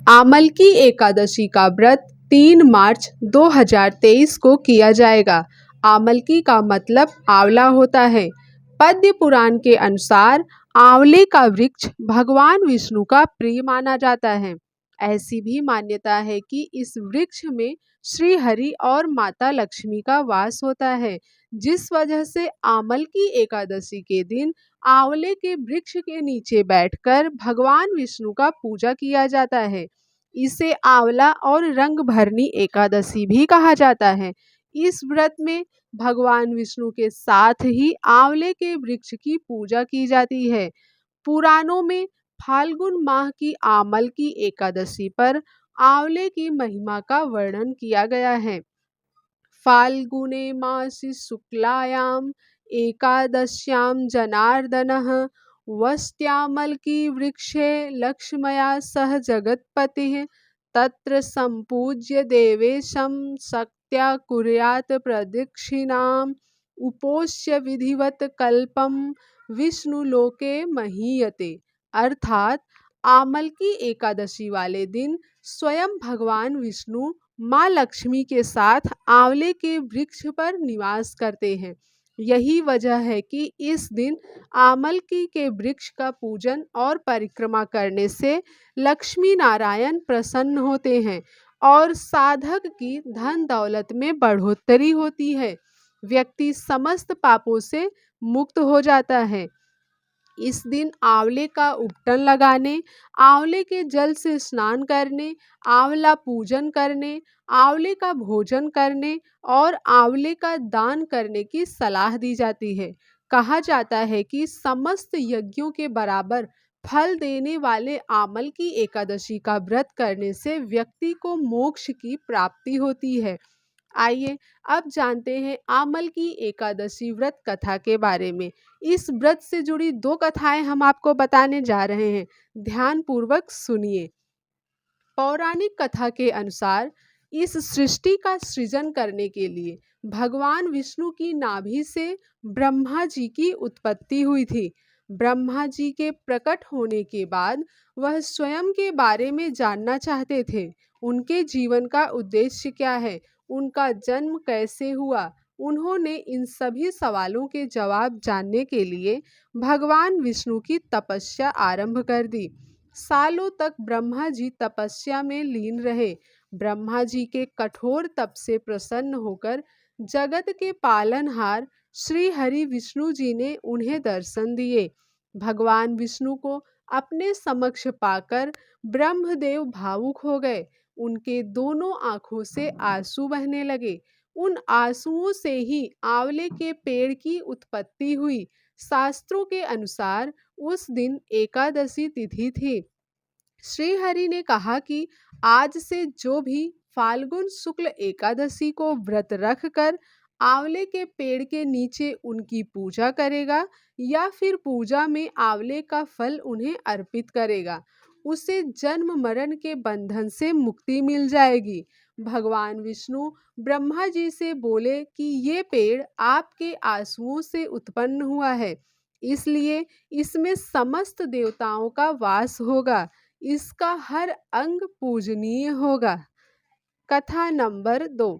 आमलकी एकादशी का व्रत 3 मार्च 2023 को किया जाएगा। आमलकी का मतलब आंवला होता है। पद्म पुराण के अनुसार आंवले का वृक्ष भगवान विष्णु का प्रिय माना जाता है। ऐसी भी मान्यता है कि इस वृक्ष में श्री हरि और माता लक्ष्मी का वास होता है, जिस वजह से आमलकी एकादशी के दिन आंवले के वृक्ष के नीचे बैठकर भगवान विष्णु का पूजा किया जाता है। इसे आंवला और रंग भरनी एकादशी भी कहा जाता है। इस व्रत में भगवान विष्णु के साथ ही आंवले के वृक्ष की पूजा की जाती है। पुराणों में फाल्गुन माह की आमल की एकादशी पर आंवले की महिमा का वर्णन किया गया है। फाल्गुने मासि शुक्लायां एकादश्यां जनार्दनः वस्त्यामलकी वृक्षे लक्ष्मया सह जगत्पतिः तत्र संपूज्य देवेशं शक्त्या कुर्यात् प्रदक्षिणाम् उपोष्य विधिवत कल्पम विष्णुलोके महीयते। अर्थात आमलकी एकादशी वाले दिन स्वयं भगवान विष्णु माँ लक्ष्मी के साथ आंवले के वृक्ष पर निवास करते हैं। यही वजह है कि इस दिन आमलकी के वृक्ष का पूजन और परिक्रमा करने से लक्ष्मी नारायण प्रसन्न होते हैं और साधक की धन दौलत में बढ़ोतरी होती है। व्यक्ति समस्त पापों से मुक्त हो जाता है। इस दिन आंवले का उपटन लगाने, आंवले के जल से स्नान करने, आंवला पूजन करने, आंवले का भोजन करने और आंवले का दान करने की सलाह दी जाती है। कहा जाता है कि समस्त यज्ञों के बराबर फल देने वाले आमल की एकादशी का व्रत करने से व्यक्ति को मोक्ष की प्राप्ति होती है। आइए अब जानते हैं आमल की एकादशी व्रत कथा के बारे में। इस व्रत से जुड़ी 2 कथाएं हम आपको बताने जा रहे हैं। ध्यान पूर्वक सुनिए। पौराणिक कथा के अनुसार इस सृष्टि का सृजन करने के लिए भगवान विष्णु की नाभि से ब्रह्मा जी की उत्पत्ति हुई थी। ब्रह्मा जी के प्रकट होने के बाद वह स्वयं के बारे में जानना चाहते थे। उनके जीवन का उद्देश्य क्या है, उनका जन्म कैसे हुआ। उन्होंने इन सभी सवालों के जवाब जानने के लिए भगवान विष्णु की तपस्या आरंभ कर दी। सालों तक ब्रह्मा जी तपस्या में लीन रहे। ब्रह्मा जी के कठोर तप से प्रसन्न होकर जगत के पालनहार श्री हरि विष्णु जी ने उन्हें दर्शन दिए। भगवान विष्णु को अपने समक्ष पाकर ब्रह्मदेव भावुक हो गए। उनके दोनों आंखों से आंसू बहने लगे। उन आंसुओं से ही आंवले के पेड़ की उत्पत्ति हुई। शास्त्रों के अनुसार उस दिन एकादशी तिथि थी। श्री हरि ने कहा कि आज से जो भी फाल्गुन शुक्ल एकादशी को व्रत रख कर आंवले के पेड़ के नीचे उनकी पूजा करेगा या फिर पूजा में आंवले का फल उन्हें अर्पित करेगा, उसे जन्म मरण के बंधन से मुक्ति मिल जाएगी। भगवान विष्णु ब्रह्मा जी से बोले कि ये पेड़ आपके आंसुओं से उत्पन्न हुआ है, इसलिए इसमें समस्त देवताओं का वास होगा। इसका हर अंग पूजनीय होगा। कथा नंबर 2।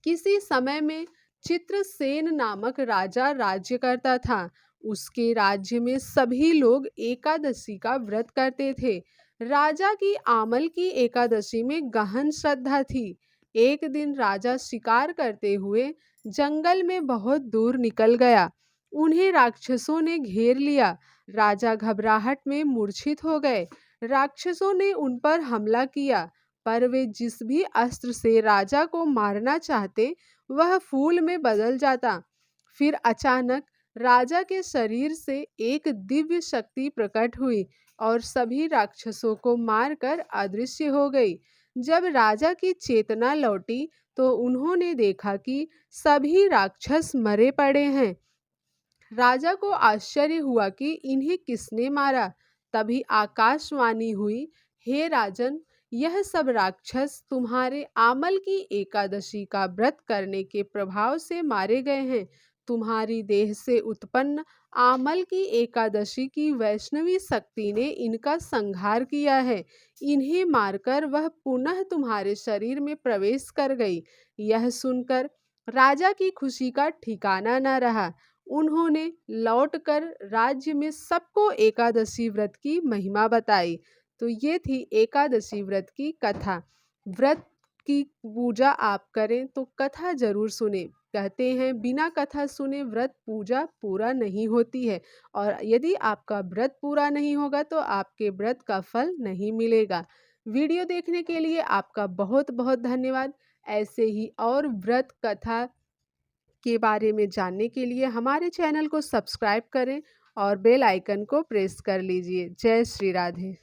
किसी समय में चित्रसेन नामक राजा राज्य करता था। उसके राज्य में सभी लोग एकादशी का व्रत करते थे। राजा की आमल की एकादशी में गहन श्रद्धा थी। एक दिन राजा शिकार करते हुए जंगल में बहुत दूर निकल गया। उन्हें राक्षसों ने घेर लिया। राजा घबराहट में मूर्छित हो गए। राक्षसों ने उन पर हमला किया, पर वे जिस भी अस्त्र से राजा को मारना चाहते वह फूल में बदल जाता। फिर अचानक राजा के शरीर से एक दिव्य शक्ति प्रकट हुई और सभी राक्षसों को मारकर अदृश्य हो गई। जब राजा की चेतना लौटी तो उन्होंने देखा कि सभी राक्षस मरे पड़े हैं। राजा को आश्चर्य हुआ कि इन्हें किसने मारा। तभी आकाशवाणी हुई, हे राजन, यह सब राक्षस तुम्हारे आमल की एकादशी का व्रत करने के प्रभाव से मारे गए हैं। तुम्हारी देह से उत्पन्न आमल की एकादशी की वैष्णवी शक्ति ने इनका संहार किया है। इन्हें मारकर वह पुनः तुम्हारे शरीर में प्रवेश कर गई। यह सुनकर राजा की खुशी का ठिकाना न रहा। उन्होंने लौटकर राज्य में सबको एकादशी व्रत की महिमा बताई। तो ये थी एकादशी व्रत की कथा। व्रत की पूजा आप करें तो कथा जरूर सुने। कहते हैं बिना कथा सुने व्रत पूजा पूरा नहीं होती है, और यदि आपका व्रत पूरा नहीं होगा तो आपके व्रत का फल नहीं मिलेगा। वीडियो देखने के लिए आपका बहुत बहुत धन्यवाद। ऐसे ही और व्रत कथा के बारे में जानने के लिए हमारे चैनल को सब्सक्राइब करें और बेल आइकन को प्रेस कर लीजिए। जय श्री राधे।